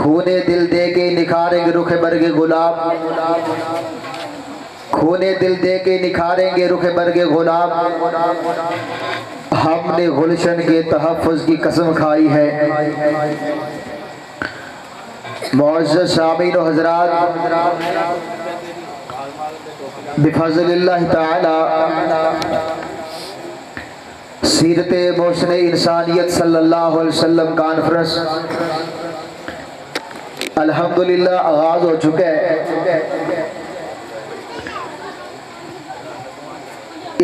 خونے دل دے کے نکھاریں گے رخ برگ گلاب، خونے دل دے کے نکھاریں گے رخ برگ گلاب، ہم نے گلشن کے تحفظ کی قسم کھائی ہے۔ معزز سامعین و حضرات، بفضل اللہ تعالی سیرت محسن انسانیت صلی اللہ علیہ وسلم کانفرنس الحمدللہ آغاز ہو چکا ہے۔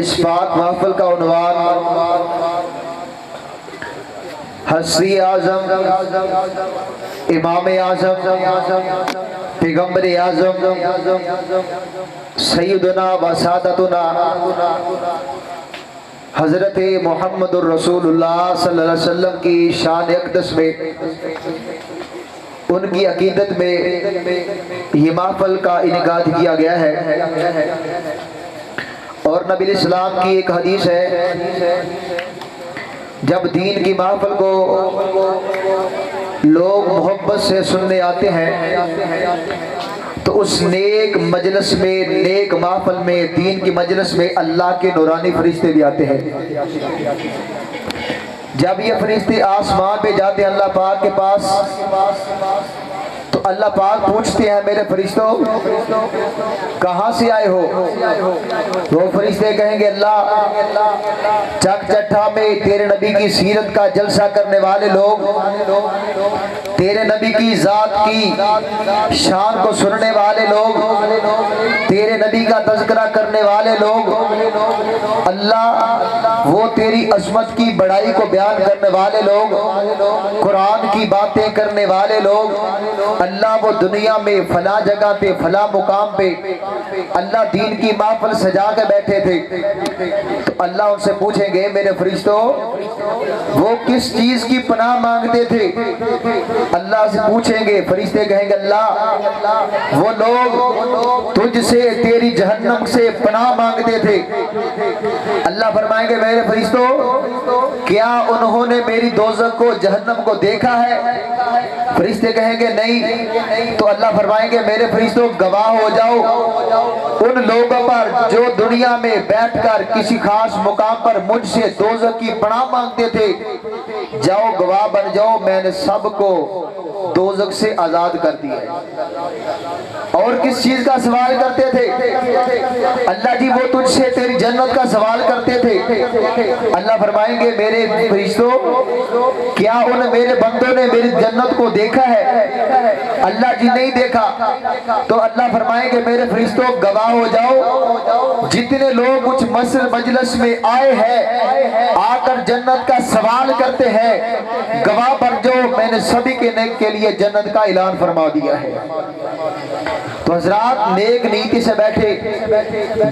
اس پاک محفل کا عنوان حسری اعظم، امام اعظم، پیغمبر اعظم، سیدنا و سادتنا حضرت محمد الرسول اللہ صلی اللہ علیہ وسلم کی شان اقدس میں، ان کی عقیدت میں یہ محفل کا انعقاد کیا گیا ہے۔ اور نبی اسلام کی ایک حدیث ہے، جب دین کی محفل کو لوگ محبت سے سننے آتے ہیں تو اس نیک مجلس میں، نیک محفل میں، دین کی مجلس میں اللہ کے نورانی فرشتے بھی آتے ہیں۔ جب یہ فرشتے آسمان پہ جاتے ہیں اللہ پاک کے پاس تو اللہ پاک پوچھتے ہیں میرے فرشتوں کہاں سے آئے ہو؟ وہ فرشتے کہیں گے اللہ چک چٹھا میں تیرے نبی کی سیرت کا جلسہ کرنے والے لوگ، تیرے نبی کی ذات کی شان کو سننے والے لوگ، تیرے نبی کا تذکرہ کرنے والے لوگ، اللہ وہ تیری عظمت کی بڑائی کو بیان کرنے والے لوگ، قرآن کی باتیں کرنے والے لوگ، اللہ وہ دنیا میں فلاں جگہ پہ فلاں مقام پہ اللہ دین کی محفل سجا کے بیٹھے تھے، تو اللہ ان سے پوچھیں گے میرے فرشتوں وہ کس چیز کی پناہ مانگتے تھے؟ اللہ سے پوچھیں گے، فرشتے کہیں گے اللہ وہ لوگ تجھ سے تیری جہنم سے پناہ مانگتے تھے۔ اللہ فرمائیں گے میرے فرشتوں کیا انہوں نے میری دوزخ کو، جہنم کو دیکھا ہے؟ فرشتے کہیں گے نہیں۔ تو اللہ فرمائیں گے میرے فرشتوں گواہ ہو جاؤ ان لوگوں پر جو دنیا میں بیٹھ کر کسی خاص مقام پر مجھ سے دوزخ کی پناہ مانگتے تھے، جاؤ گواہ بن جاؤ میں نے سب کو دوزخ سے آزاد کر دیا۔ اور کس چیز کا سوال کرتے تھے؟ اللہ جی وہ تجھ سے تیری جنت کا سوال کرتے تھے۔ اللہ فرمائیں گے میرے فرشتوں کیا ان میرے بندوں نے میری جنت کو دیکھا ہے؟ اللہ جی نہیں دیکھا۔ تو اللہ فرمائیں گے میرے فرشتوں گواہ ہو جاؤ جتنے لوگ کچھ مجلس میں آئے ہیں آ کر جنت کا سوال کرتے ہیں، گواہ بن جاؤ میں نے سبھی کے لیے جنت کا اعلان فرما دیا ہے۔ تو حضرات نیک نیتی سے بیٹھے،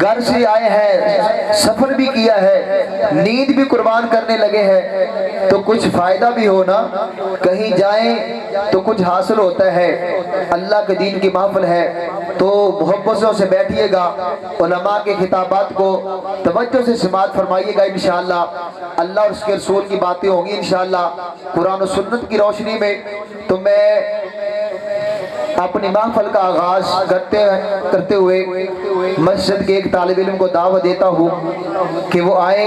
گھر سے آئے ہیں، سفر بھی کیا ہے، نیند بھی قربان کرنے لگے ہیں، تو کچھ فائدہ بھی ہو نا، کہیں جائیں تو کچھ حاصل ہوتا ہے۔ اللہ کے دین کی محفل ہے تو محبتوں سے بیٹھیے گا، علماء کے خطابات کو توجہ سے سماعت فرمائیے گا انشاءاللہ، اللہ اور اس کے رسول کی باتیں ہوں گی انشاءاللہ قرآن و سنت کی روشنی میں۔ تو میں اپنی محفل کا آغاز کرتے ہوئے مسجد کے ایک طالب علم کو دعوت دیتا ہوں کہ وہ آئے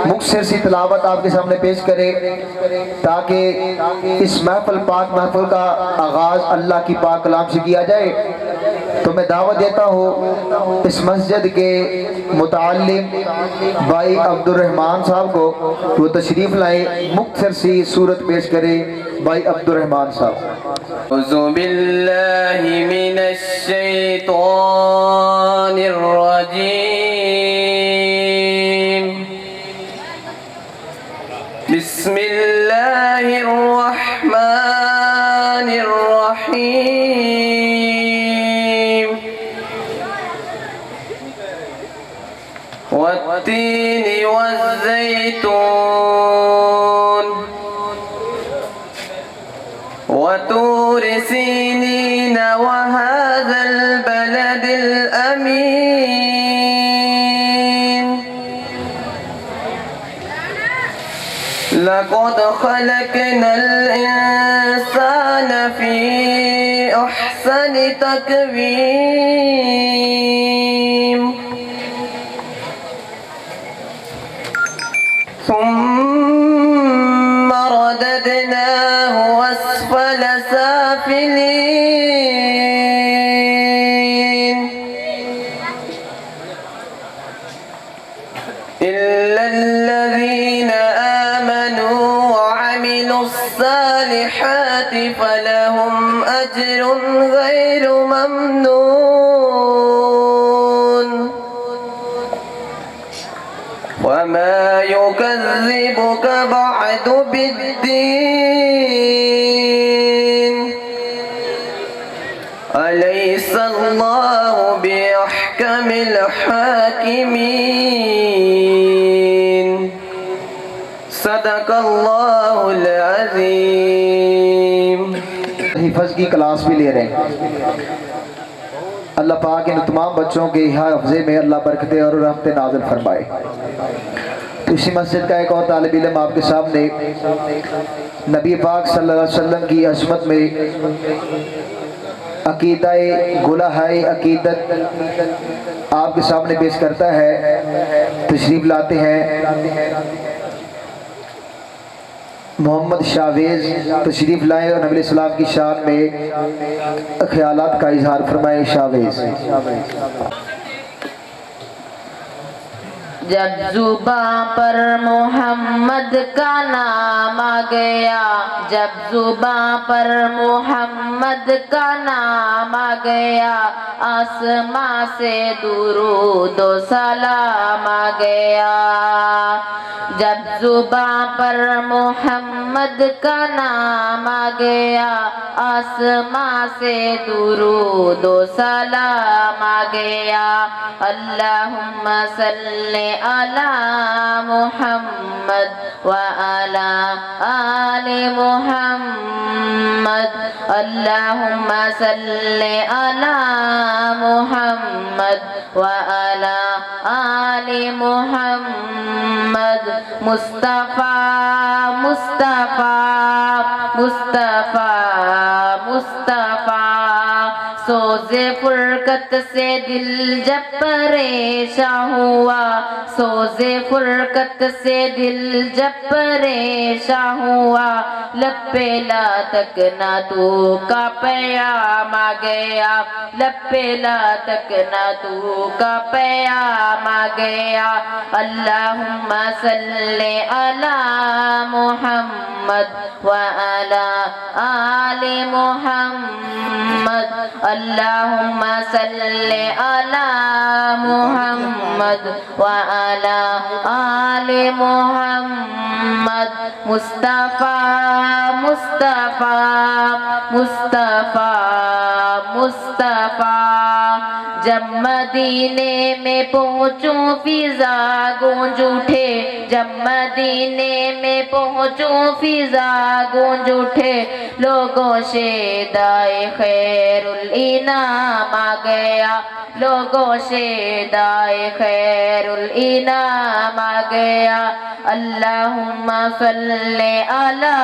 مختصر سی تلاوت آپ کے سامنے پیش کرے تاکہ اس محفل پاک محفل کا آغاز اللہ کی پاک کلام سے کیا جائے۔ تو میں دعوت دیتا ہوں اس مسجد کے متعلم بھائی عبد الرحمان صاحب کو، وہ تشریف لائیں، مختصر سی سورت پیش کرے بھائی عبد الرحمان صاحب۔ اعوذ باللہ من الشیطان الرجیم، بسم اللہ الرحمن الرحیم، والتین والزیتون وطور سینین وهذا البلد الأمین، لقد خلقنا الإنسان القرآن في أحسن تقويم ثم رددناه أسفل سافلين إلا الذين آمنوا وعملوا الصالحات فلهم أجر غير ممنون وما يكذبك بعد بالدين أليس الله بأحكم الحاكمين صدق الله العظيم. حفظ کی کلاس بھی لے رہے ہیں. اللہ پاک ان تمام بچوں کے حفظے میں اللہ برکتیں اور رحمتیں نازل فرمائے. تو اسی مسجد کا ایک اور طالب علم آپ کے سامنے نبی پاک صلی اللہ علیہ وسلم کی عظمت میں عقیدہ گلہائے عقیدت آپ کے سامنے پیش کرتا ہے. تشریف لاتے ہیں محمد شاویز. تشریف لائیں اور نبی السلام کی شان میں خیالات کا اظہار فرمائے. شاویز. جب زباں پر محمد کا نام آ گیا، جب زباں پر محمد کا نام آ گیا، آسماں سے درود و سلام آ گیا. جب زباں پر محمد کا نام آ گیا، آسماں سے درود و سلام آ گیا. اللہم صلی علی محمد وعلی آل محمد. اللہم صلی علی محمد وعلی آل محمد. مصطفیٰ مصطفیٰ مصطفیٰ مصطفیٰ، سوز فرقت سے دل جب پریشاں ہوا، سوز فرقت سے دل جب پریشاں ہوا، لب پہ لا تک نہ تو کا پیام آ گیا، لب پہ لا تک نہ تو کا پیام آ گیا. اللہم صلی علی محمد وعلی آل محمد. اللہم صلی علی محمد وعلی آل محمد. مصطفیٰ مصطفیٰ مصطفیٰ مصطفیٰ، جب مدینے میں پہنچوں فضا گونج اٹھے، جب مدینے میں پہنچوں فضا گونج اٹھے، لوگوں سے دائے خیر الانام آ گیا، لوگوں سے دائے خیر الانام آ گیا. اللہم صلی علی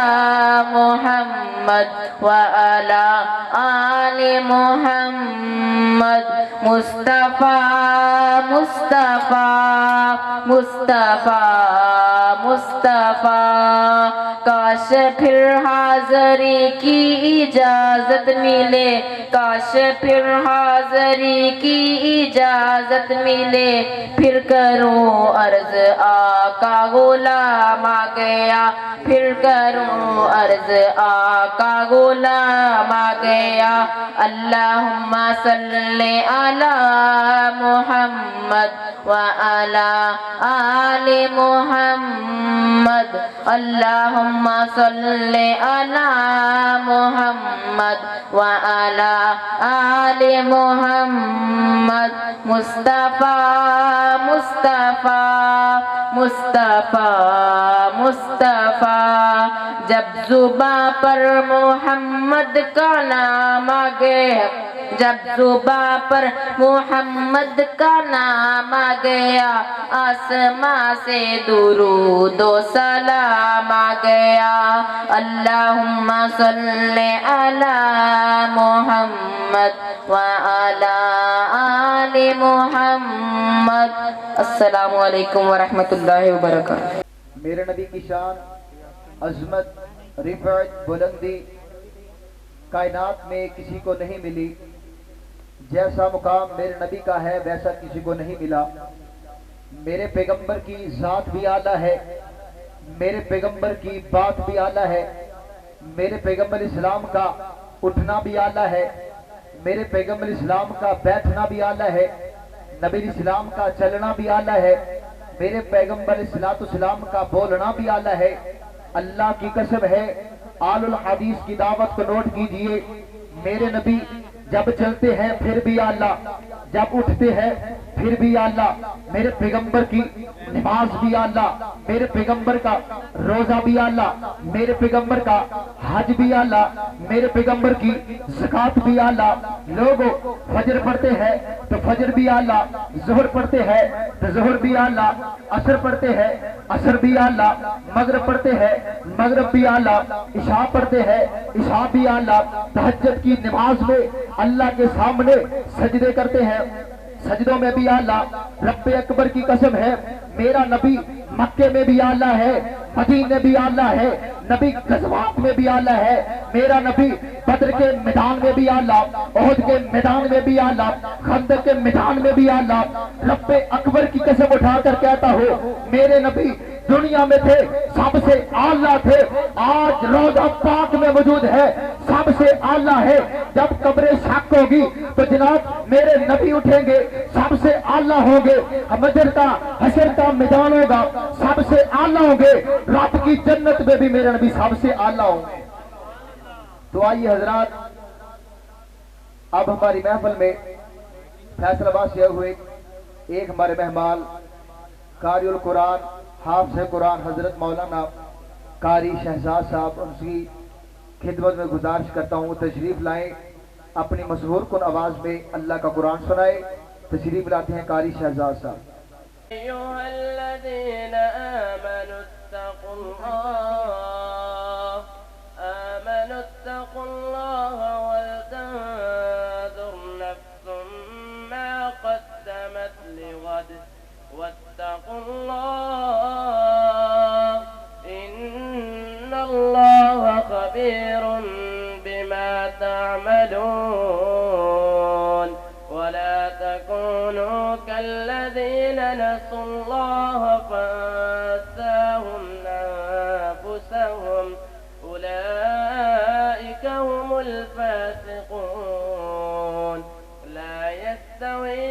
محمد وعلی آل محمد. مصطفیٰ مصطفیٰ مصطفیٰ مصطفیٰ، کاش پھر حاضری کی اجازت ملے، کاش پھر حاضری کی اجازت ملے، پھر کروں عرض آقا غلام آ گیا، پھر کروں عرض آقا غلام آ گیا. اللہم صلی علی محمد وعلی آل محمد. اللہم صلی علی محمد وعلی آل محمد. مصطفیٰ مصطفیٰ مصطفیٰ مصطفیٰ، جب زباں پر محمد کا نام آ گیا، جب زباں پر محمد کا نام آ گیا آسماں سے درود و سلام آ گیا اللہم صلی علی محمد وعلی آل محمد السلام علیکم ورحمۃ اللہ وبرکاتہ۔ میرے نبی کی شان، عظمت، رفعت، بلندی کائنات میں کسی کو نہیں ملی۔ جیسا مقام میرے نبی کا ہے ویسا کسی کو نہیں ملا۔ میرے پیغمبر کی ذات بھی اعلیٰ ہے، میرے پیغمبر کی بات بھی اعلیٰ ہے، میرے پیغمبر اسلام کا اٹھنا بھی اعلیٰ ہے، میرے پیغمبر اسلام کا بیٹھنا بھی اعلیٰ ہے، نبی اسلام کا چلنا بھی اعلیٰ ہے، میرے پیغمبر اسلام کا بولنا بھی اعلیٰ ہے۔ اللہ کی قسم ہے، آل الحدیث کی دعوت کو نوٹ کیجئے، میرے نبی جب چلتے ہیں پھر بھی اعلیٰ، جب اٹھتے ہیں پھر بھی اعلیٰ، میرے پیغمبر کی نماز بھی اعلیٰ، میرے پیغمبر کا روزہ بھی اعلیٰ، میرے پیغمبر کا حج بھی اعلیٰ، میرے پیغمبر کی زکوٰۃ بھی اعلیٰ۔ لوگوں فجر پڑھتے ہیں تو فجر بھی اعلیٰ، ظہر پڑھتے ہیں تو ظہر بھی اعلیٰ، عصر پڑھتے ہیں عصر بھی اعلیٰ، مغرب پڑھتے ہیں مغرب بھی اعلیٰ، عشاء پڑھتے ہیں عشاء بھی اعلیٰ۔ تہجد کی نماز میں اللہ کے سامنے سجدے کرتے ہیں، سجدوں میں بھی اعلیٰ۔ رب اکبر کی قسم ہے، میرا نبی مکے میں بھی اعلیٰ ہے، مدینے بھی اعلیٰ ہے، نبی غزوات میں بھی اعلیٰ ہے، میرا نبی بدر کے میدان میں بھی اعلیٰ، احد کے میدان میں بھی اعلیٰ، خندق کے میدان میں بھی اعلیٰ۔ رب اکبر کی قسم اٹھا کر کہتا ہوں، میرے نبی دنیا میں تھے سب سے اعلیٰ تھے، آج روضہ پاک میں موجود ہے سب سے اعلیٰ ہے۔ جب قبر شق ہوگی تو جناب میرے نبی اٹھیں گے سب سے اعلیٰ ہوں گے، حشر کا میدان ہوگا سب سے اعلیٰ ہوں گے، رب کی جنت میں بھی میرے نبی سب سے اعلیٰ ہوں گے۔ تو آئیے حضرات، اب ہماری محفل میں فیصلہ باز یہ ہوئے، ایک ہمارے مہمان قاری القرآن حافظ قرآن حضرت مولانا قاری شہزاد صاحب، ان کی خدمت میں گزارش کرتا ہوں تشریف لائیں، اپنی مسحور کن آواز میں اللہ کا قرآن سنائے۔ تشریف لاتے ہیں قاری شہزاد صاحب۔ أيها الذين آمنوا اتقوا الله ولتنظر نفس ما قدمت لغد واتقوا الله إن الله خبير بما تعملون ولا تكونوا كالذين نسوا الله فأنساهم أنفسهم أولئك هم الفاسقون لا يستوي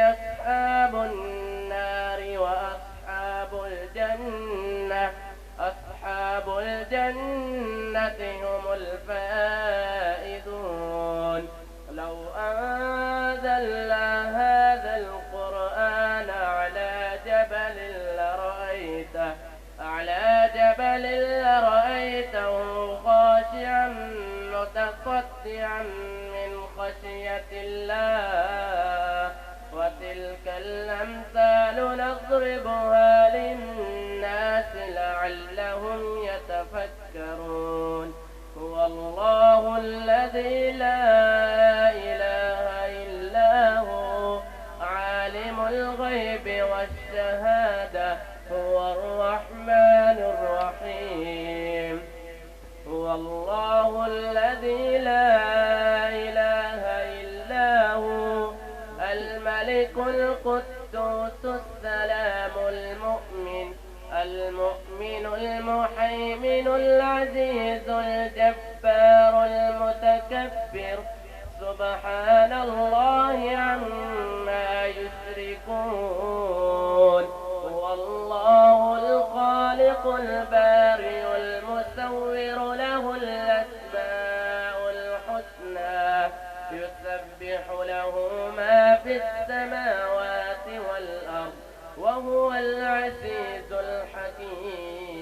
أصحاب النار وأصحاب الجنة هم الفائزون لو أنزلنا هذا القرآن على جبل لرأيته خاشعا متصدعا من خشية الله وتلك الأمثال نضربها للناس لعلهم يتفكرون هو الله الذي لا إله إلا هو عالم الغيب والشهادة هو الرحمن الرحيم هو الله الذي لا إله إلا هو الملك القدوس السلام المؤمن المهيمن العزيز الجبار المتكبر سبحان الله عما يشركون هو الله الخالق البارئ المصور له الأسماء الحسنى يسبح له ما في السماوات والأرض وهو العزيز الحكيم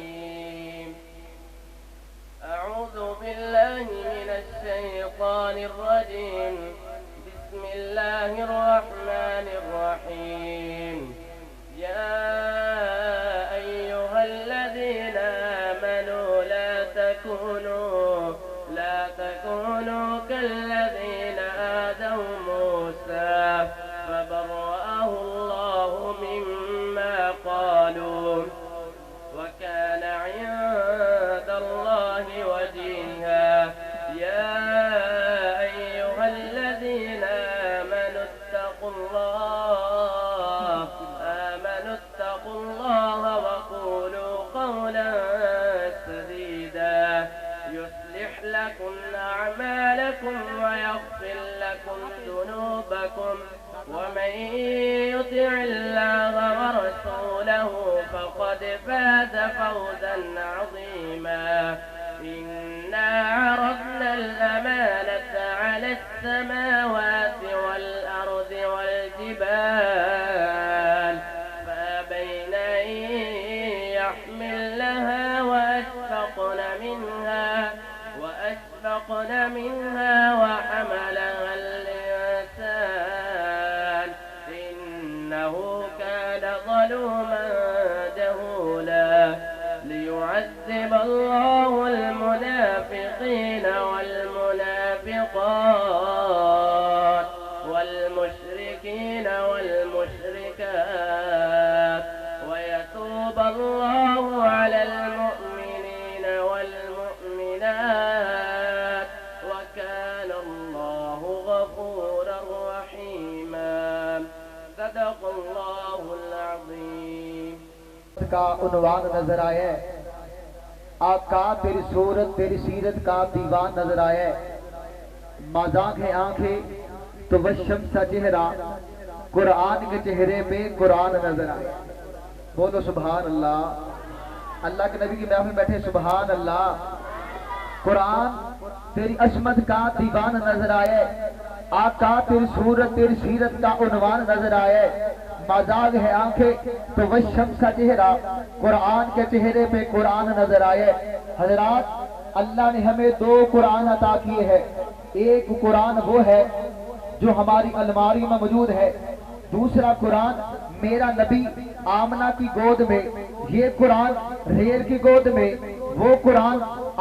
أعوذ بالله من الشيطان الشيطان الرجيم. بسم الله الرحمن الرحيم. يا أيها الذين آمنوا لا تكونوا كالذين آذوا موسى فبرأه الله مما قالوا وكان عند الله وجيها. يا أيها الذين آمنوا اتقوا الله وقولوا قولا سديدا يصلح لكم أعمالكم ويغفر لكم ذنوبكم ومن يطع الله ورسوله فقد فاز فوزا عظيما. إنا عرضنا الأمانة على السماوات والأرض والجبال فأبين أن يحملنها وأشفقن منها وحملها الإنسان إنه كان ظلوما جهولا. ليعذب الله المنافقين والمنافقات والمشركين والمشركات ويتوب الله على المؤمنين والمؤمنات وكان الله غفورا رحيما. صدق الله العظيم. کا عنوان نظر آئے، آقا تیری صورت تیری سیرت کا دیوان نظر آئے، مذاق ہے آنکھیں تو والشمس کا چہرہ، قرآن کے چہرے میں قرآن نظر آئے. بولو سبحان اللہ. اللہ کے نبی کی محفل بیٹھے سبحان اللہ. قرآن تیری عظمت کا دیوان نظر آئے، آقا تیری صورت تیری سیرت کا عنوان نظر آئے، مذاق ہے آنکھیں تو والشمس کا چہرہ، قرآن کے چہرے پہ قرآن نظر آئے. حضرات اللہ نے ہمیں دو قرآن عطا کیے ہیں. ایک قرآن وہ ہے جو ہماری الماری میں موجود ہے، دوسرا قرآن میرا نبی آمنہ کی گود میں، یہ قرآن ریل کی گود میں، وہ قرآن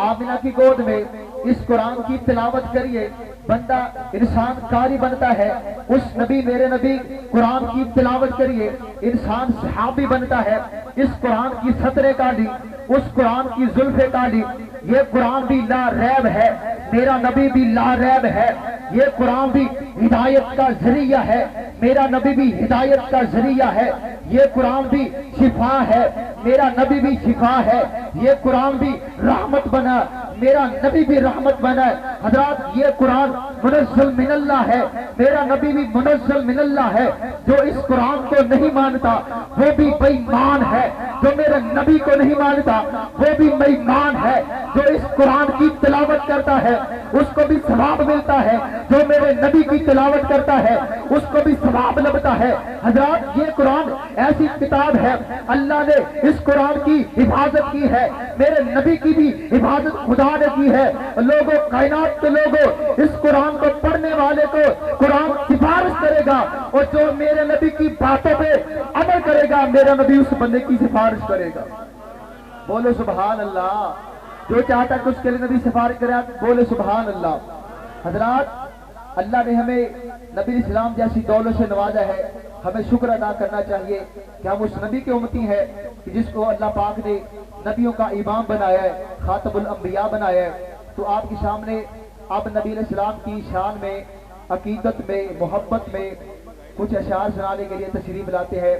آمنہ کی گود میں. اس قرآن کی تلاوت کریے بندہ انسان قاری بنتا ہے. اس نبی میرے نبی قرآن کی تلاوت کریے انسان صحابی بنتا ہے. اس قرآن کی سطریں کاٹی، اس قرآن کی زلفیں کاٹی. یہ قرآن بھی لا ریب ہے، میرا نبی بھی لا ریب ہے. یہ قرآن بھی ہدایت کا ذریعہ ہے، میرا نبی بھی ہدایت کا ذریعہ ہے. یہ قرآن بھی شفا ہے، میرا نبی بھی شفا ہے. یہ قرآن بھی رحمت بنا، میرا نبی بھی رحمت بنا. حضرات یہ قرآن منزل من اللہ ہے، میرا نبی بھی منزل من اللہ ہے. جو اس قرآن کو نہیں مانتا وہ بھی بے ایمان ہے، جو میرے نبی کو نہیں مانتا وہ بھی بے ایمان ہے. جو اس قرآن کی تلاوت کرتا ہے اس کو بھی ثواب ملتا ہے، جو میرے نبی کی تلاوت کرتا ہے اس کو بھی ثواب لبتا ہے. حضرات یہ قرآن ایسی کتاب ہے، اللہ نے اس قرآن کی حفاظت کی ہے، میرے نبی کی بھی حفاظت خدا نے کی ہے. لوگوں کائنات کے لوگوں اس قرآن کو پڑھنے والے کو قرآن سفارش کرے گا، اور جو میرے نبی کی باتوں پہ عمل کرے گا میرا نبی اس بندے کی سفارش کرے گا. بولو سبحان اللہ. جو چاہتا ہے کہ اس کے لیے نبی سفارش کرے بولے سبحان اللہ. حضرات اللہ نے ہمیں نبی اسلام جیسی دولت سے نوازا ہے، ہمیں شکر ادا کرنا چاہیے کہ ہم اس نبی کے امتی ہیں کہ جس کو اللہ پاک نے نبیوں کا امام بنایا ہے، خاتم الانبیاء بنایا ہے. تو آپ کے سامنے اب نبی علیہ السلام کی شان میں، عقیدت میں، محبت میں کچھ اشعار سنانے کے لیے تشریف لاتے ہیں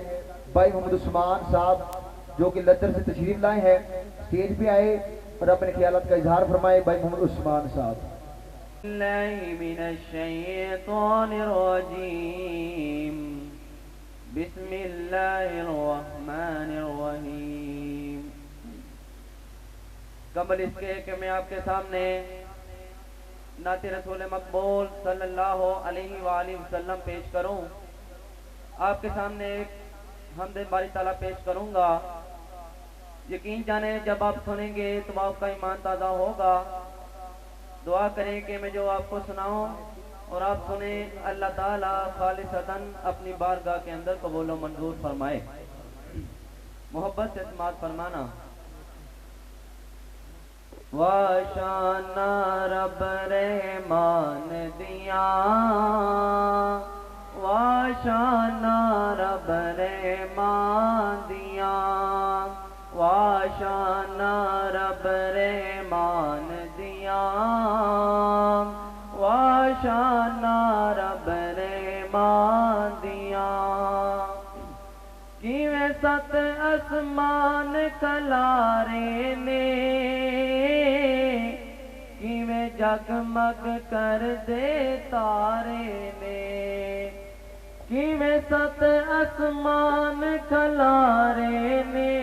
بھائی محمد عثمان صاحب، جو کہ لندن سے تشریف لائے ہیں. اسٹیج پہ آئے اور اپنے خیالات کا اظہار فرمائے بھائی محمد عثمان صاحب. اللہ من الشیطان الرجیم بسم اللہ الرحمن الرحیم. قبل اس کے کہ میں آپ کے سامنے نعت رسول مقبول صلی اللہ علیہ وآلہ وسلم پیش کروں، آپ کے سامنے ایک حمد باری تعالیٰ پیش کروں گا. یقین جانے جب آپ سنیں گے تو آپ کا ایمان تازہ ہوگا. دعا کریں کہ میں جو آپ کو سناؤں اور آپ سنیں، اللہ تعالیٰ خالصتاً اپنی بارگاہ کے اندر قبول و منظور فرمائے۔ محبت سے سماعت فرمانا۔ واشانا رب رحمان دیا، واشانا رب رحمان دیا، واشانا رب رحمان دیا، واشانا رب رحمان دیا۔ کیویں ست اسمان کھلارے نے، کیویں جگمگ کر دے تارے نے، کیویں ست اسمان کھلارے نے،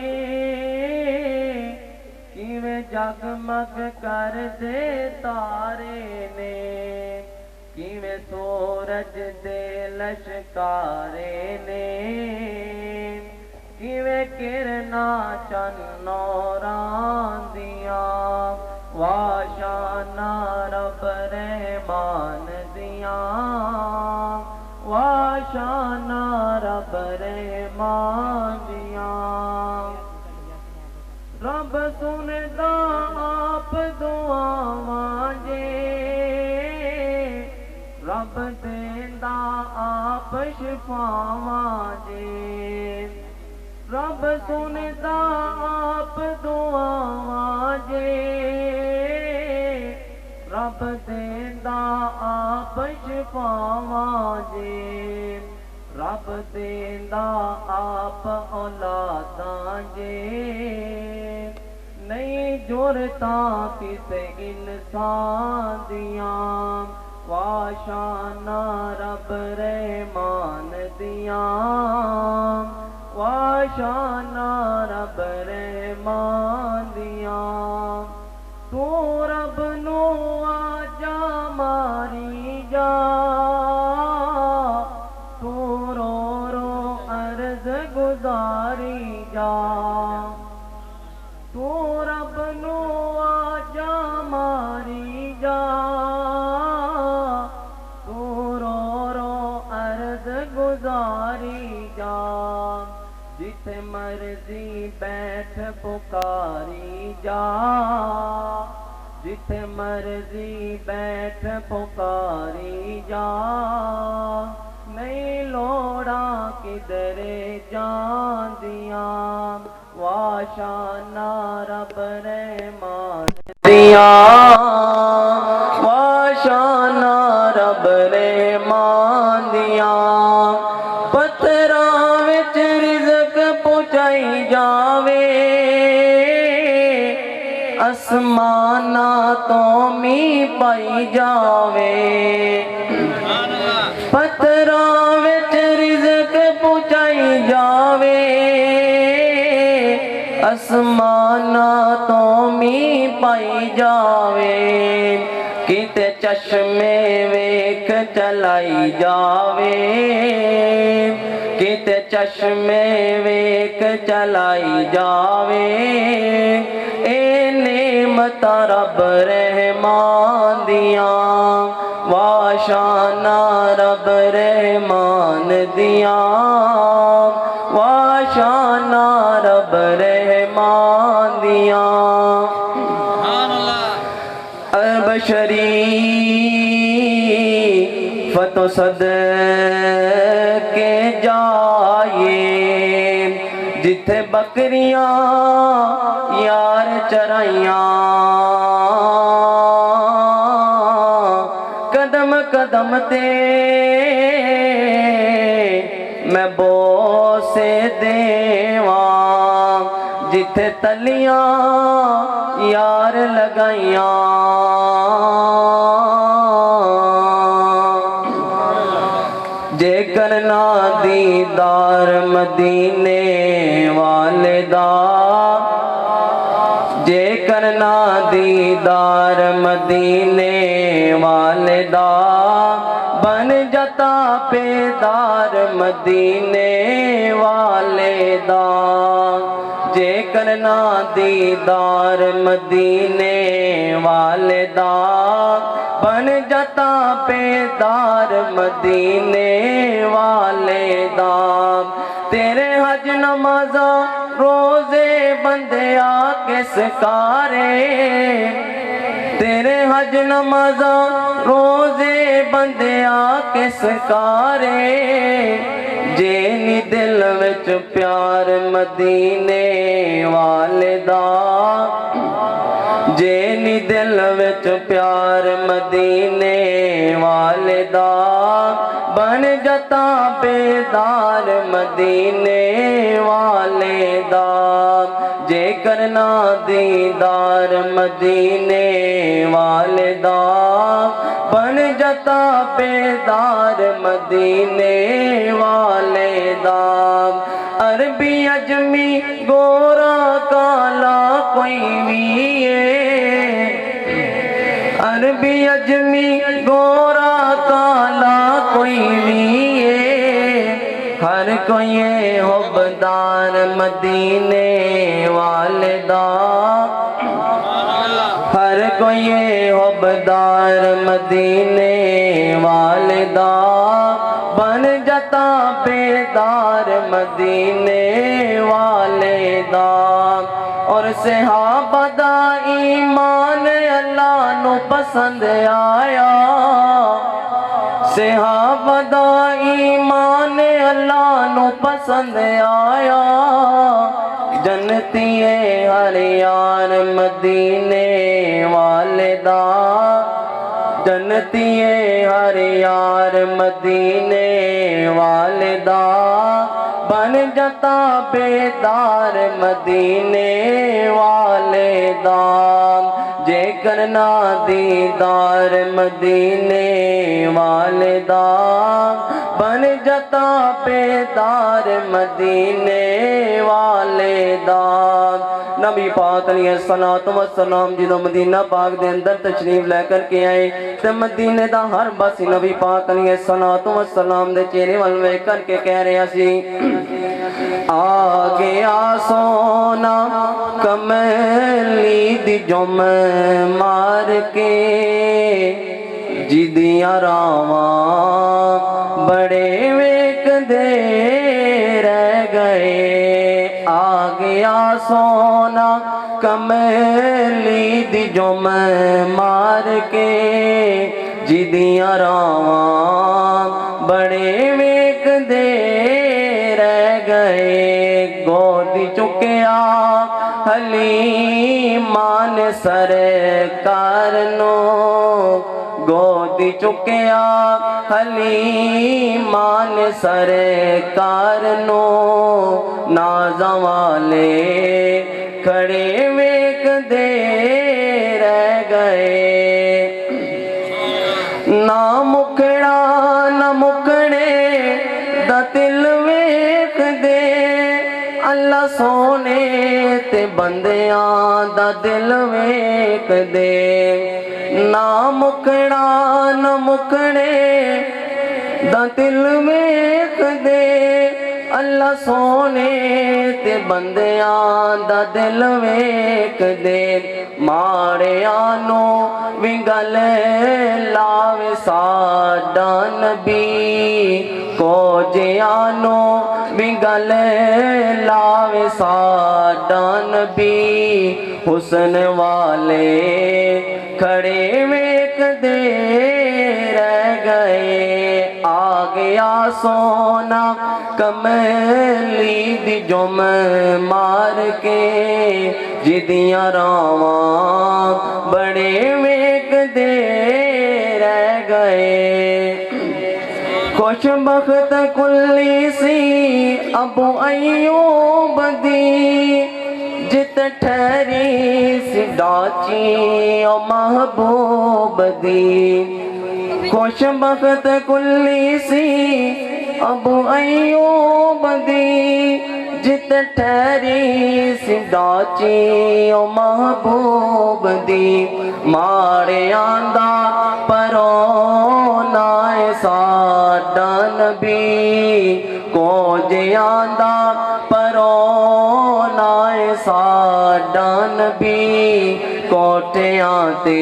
کیویں جگمگ کر دے تارے نے، کیویں سورج دے لشکارے نے، کیویں کرنا چنوراں دیاں، واشانا رب رحمان دیاں، واشانا رب رحمان دیاں۔ رب سندا آپ دعاواں جے، رب دیندا آپ شفاواں جے، رب سندا آپ دعاواں جے، رب دیندا آپ شفاواں جے، رب دیندا آپ اولاداں جے، نہیں جرتاں کسے انسان دیاں، واشانا رب رحمان دیاں، واشانا رب رحمان دیاں۔ تو رب نو آجا ماری جا، تو رو رو عرض گزاری جا، تو رب نو آجا ماری جا، تو رو رو عرض گزاری جا، جتھے مرضی بیٹھ پکاری جا، جتھے مرضی بیٹھ پکاری جا، نہیں لوڑا کدھرے جان دیاں، واشانا رب رحمان دیاں، واشانا رب رحمان دیاں۔ پتھراں وچ رزق پہنچائی جاوے، آسماناں تو میہ پائی جاوے، پتھراں وچ رزق پہنچائی جاوے، آسماناں تو میہ پائی جاوے، کتے چشمے ویکھ چلائی جاوے، کتے چشمے ویکھ چلائی جاوے، اے نعمت رب رحمان دیاں، واشانا رب رحمان دیاں، واشانا رب رحمان دیاں۔ البشریفت صدقے جائے، جتھے بکریاں یار چرائیاں، قدم قدم تے میں بوسے دیواں، جتھے تلیاں یار لگائیاں، جے کرنا دیدار مدینے والدا، جے کرنا دیدار مدینے والدا، بن جاتا پیدار مدینے والدا، جے کرنا دیدار مدینے والے دا بن جاتا بیدار مدینے والے دا تیرے حج نمازاں روزے بندیا کس کارے تیرے حج نمازاں روزے بندیا کس کارے جے نی دل وچ پیار مدینے والے دا جے نی دل وچ پیار مدینے والے دا بن جاتا بیدار مدینے والے دا جے کرنا دیدار مدینے والے دا بن جاتا بیدار مدینے والے دا عربی اجمی گورا کالا کوئی بھی عربی اجمی گورا کالا کوئی بھی ہر کوئی حبدار مدینے والے دا ہر کوئی حبدار مدینے والے دا بن جاتا بیدار مدینے والے دا اور صحابہ دا ایمان اللہ نو پسند آیا صحابہ دا ایمان اللہ نو پسند آیا جنتی ہر یار مدینے والے دا جنتی ہر یار مدینے والے دا بن جاتا بیدار مدینے والے دا جے کرنا دیدار مدینے والے دا بن جاتا بیدار مدینے والے دا نبی پاک علیہ السلام جدو مدینہ پاک دے اندر تشریف لے کر کے آئے تے مدینے دا ہر باسی نبی پاک علیہ السلام دے چہرے وال ویکھ کر کے کہہ رہا سی آ گیا سونا کملی دی جم مار کے جدیاں راواں بڑے ویک دے رہ گئے آ گیا سونا کملی دی جم مار کے جدیاں راواں بڑے ویک دے رہ گئے گودی چکیا حلیمان سرکار نو گودی چکیا حلیمان سرکار نو نازاں والے کھڑے ویک دے رہ گئے نہ مکڑا نہ مکڑے دا دل ویکھ دے اللہ سونے تے بندیاں دا دل ویکھ دے نہ مکڑا نہ مکڑے دا دل ویکھ دے اللہ سونے تے بندیاں دا دل ویکھ دے ماڑیاں نو وی گل لاوے ساڈا نبی کوجیاں نو وی گل لاوے ساڈا نبی حسن والے کھڑے ویکھ دے رہ گئے آ گیا سونا کملی دی جم مار کے جدیاں راواں بڑے ویکھ دے رہ گئے خوش بخت کلی سی ابو ایوب دی جت ٹھہری سی ڈاچی او محبوب دی خوش بخت کلی سی ابو ایوب دی جت ٹھہری سی ڈاچی او محبوب دی ماڑیاں دا پرونا اے ساڈا نبی کوجیاں دا پرونا اے نبی کوٹیاں تے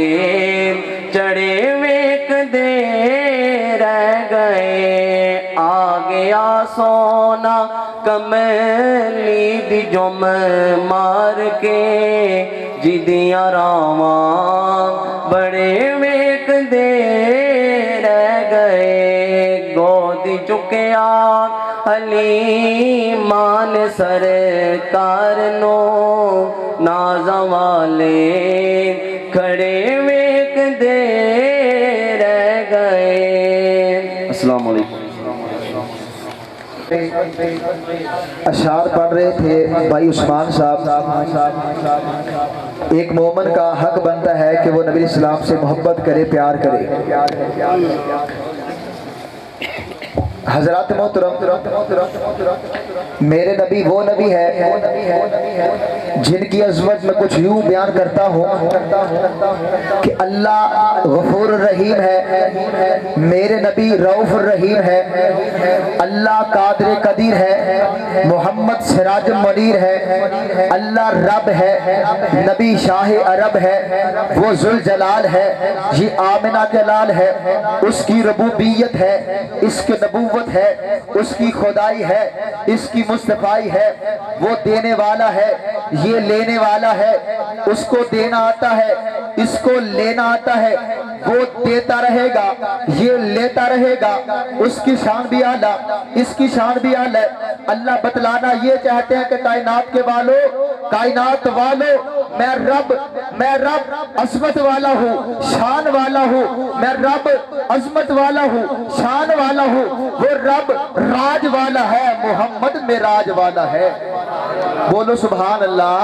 چڑے ویک دے رہ گئے آ گیا سونا کملی دی جم مار کے جدیاں راواں بڑے ویک دے رہ گئے گود چکیا علی مان سرکار نو نازاں والے کھڑے ویک دے رہ گئے۔ السلام علیکم۔ اشعار پڑھ رہے تھے بھائی عثمان صاحب۔ ایک مومن کا حق بنتا ہے کہ وہ نبی اسلام سے محبت کرے، پیار کرے۔ حضرات محترم، میرے نبی وہ نبی ہے جن کی عظمت میں کچھ یوں بیان کرتا ہوں کہ اللہ غفور الرحیم ہے، میرے نبی رؤوف الرحیم ہے، اللہ قادر قدیر ہے، محمد سراج منیر ہے، اللہ رب ہے، نبی شاہ عرب ہے، وہ ذوالجلال ہے، یہ آمنہ جلال ہے، اس کی ربوبیت ہے، اس کے نبوت ہے، اس کی خدائی ہے، اس کی مصطفائی ہے، وہ دینے والا ہے، یہ لینے والا ہے، اس کو دینا آتا ہے، اس کو لینا آتا ہے، وہ دیتا رہے گا، یہ لیتا رہے گا، اس کی شان بھی اعلیٰ، اس کی شان بھی اعلیٰ۔ اللہ بتلانا یہ چاہتے ہیں کہ کائنات کے کائنات والوں، میں رب عظمت والا ہوں، شان والا ہوں، میں رب عظمت والا ہوں، شان والا ہوں، وہ رب راج والا ہے، محمد میں راج والا ہے۔ بولو سبحان اللہ۔